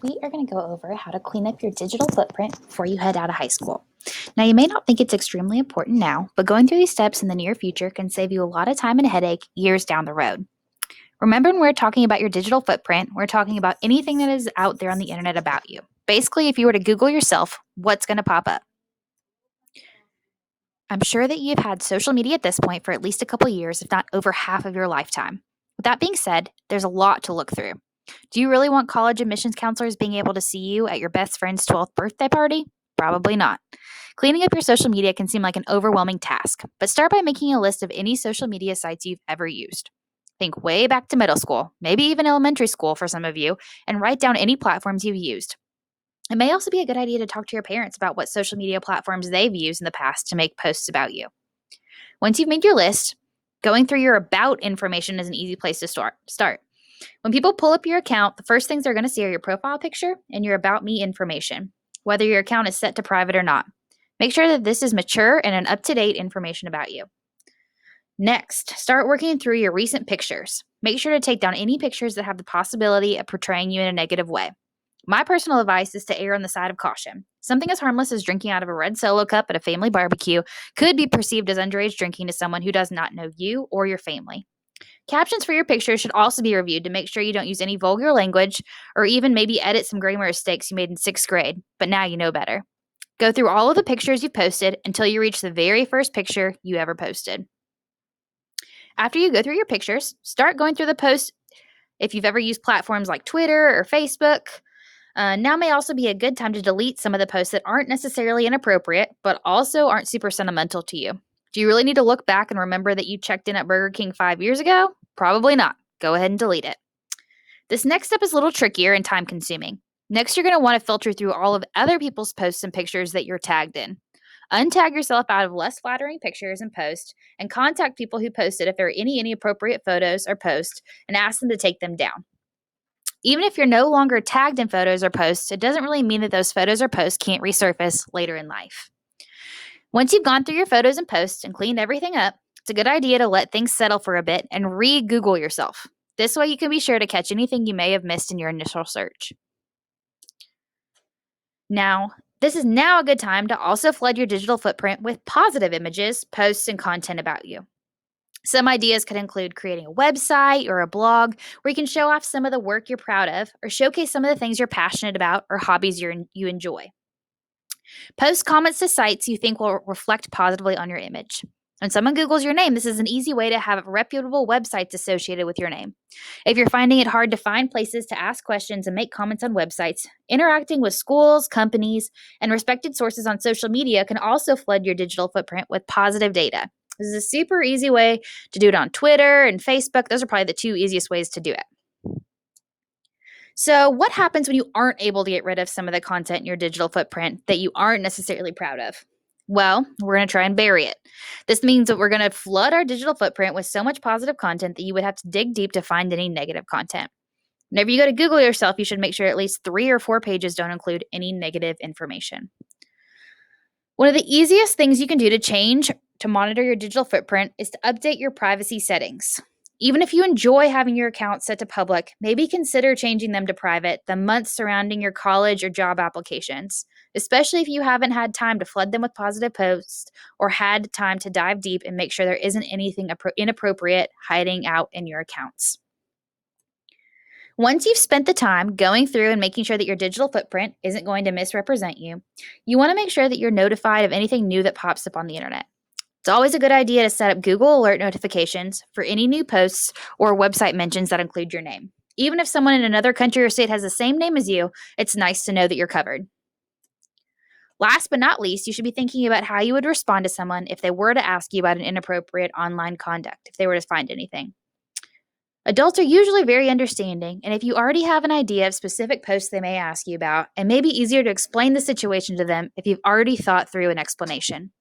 we are going to go over how to clean up your digital footprint before you head out of high school. Now, you may not think it's extremely important now, but going through these steps in the near future can save you a lot of time and headache years down the road. Remember, when we're talking about your digital footprint, we're talking about anything that is out there on the internet about you. Basically, if you were to Google yourself, what's going to pop up? I'm sure that you've had social media at this point for at least a couple years, if not over half of your lifetime. With that being said, there's a lot to look through. Do you really want college admissions counselors being able to see you at your best friend's 12th birthday party? Probably not. Cleaning up your social media can seem like an overwhelming task, but start by making a list of any social media sites you've ever used. Think way back to middle school, maybe even elementary school for some of you, and write down any platforms you've used. It may also be a good idea to talk to your parents about what social media platforms they've used in the past to make posts about you. Once you've made your list, going through your about information is an easy place to start. When people pull up your account, the first things they're going to see are your profile picture and your about me information, whether your account is set to private or not. Make sure that this is mature and an up-to-date information about you. Next, start working through your recent pictures. Make sure to take down any pictures that have the possibility of portraying you in a negative way. My personal advice is to err on the side of caution. Something as harmless as drinking out of a red Solo cup at a family barbecue could be perceived as underage drinking to someone who does not know you or your family. Captions for your pictures should also be reviewed to make sure you don't use any vulgar language or even maybe edit some grammar mistakes you made in 6th grade, but now you know better. Go through all of the pictures you've posted until you reach the very first picture you ever posted. After you go through your pictures, start going through the posts if you've ever used platforms like Twitter or Facebook. Now may also be a good time to delete some of the posts that aren't necessarily inappropriate, but also aren't super sentimental to you. Do you really need to look back and remember that you checked in at Burger King 5 years ago? Probably not. Go ahead and delete it. This next step is a little trickier and time consuming. Next, you're going to want to filter through all of other people's posts and pictures that you're tagged in. Untag yourself out of less flattering pictures and posts, and contact people who posted if there are any inappropriate photos or posts, and ask them to take them down. Even if you're no longer tagged in photos or posts, it doesn't really mean that those photos or posts can't resurface later in life. Once you've gone through your photos and posts and cleaned everything up, it's a good idea to let things settle for a bit and re-Google yourself. This way you can be sure to catch anything you may have missed in your initial search. This is now a good time to also flood your digital footprint with positive images, posts, and content about you. Some ideas could include creating a website or a blog where you can show off some of the work you're proud of or showcase some of the things you're passionate about or hobbies you enjoy. Post comments to sites you think will reflect positively on your image. When someone Googles your name, this is an easy way to have reputable websites associated with your name. If you're finding it hard to find places to ask questions and make comments on websites, interacting with schools, companies, and respected sources on social media can also flood your digital footprint with positive data. This is a super easy way to do it on Twitter and Facebook. Those are probably the two easiest ways to do it. So what happens when you aren't able to get rid of some of the content in your digital footprint that you aren't necessarily proud of? Well, we're going to try and bury it. This means that we're going to flood our digital footprint with so much positive content that you would have to dig deep to find any negative content. Whenever you go to Google yourself, you should make sure at least 3 or 4 pages don't include any negative information. One of the easiest things you can do to monitor your digital footprint is to update your privacy settings. Even if you enjoy having your account set to public, maybe consider changing them to private the months surrounding your college or job applications, especially if you haven't had time to flood them with positive posts or had time to dive deep and make sure there isn't anything inappropriate hiding out in your accounts. Once you've spent the time going through and making sure that your digital footprint isn't going to misrepresent you, you want to make sure that you're notified of anything new that pops up on the internet. It's always a good idea to set up Google alert notifications for any new posts or website mentions that include your name. Even if someone in another country or state has the same name as you, it's nice to know that you're covered. Last but not least, you should be thinking about how you would respond to someone if they were to ask you about an inappropriate online conduct, if they were to find anything. Adults are usually very understanding, and if you already have an idea of specific posts they may ask you about, it may be easier to explain the situation to them if you've already thought through an explanation.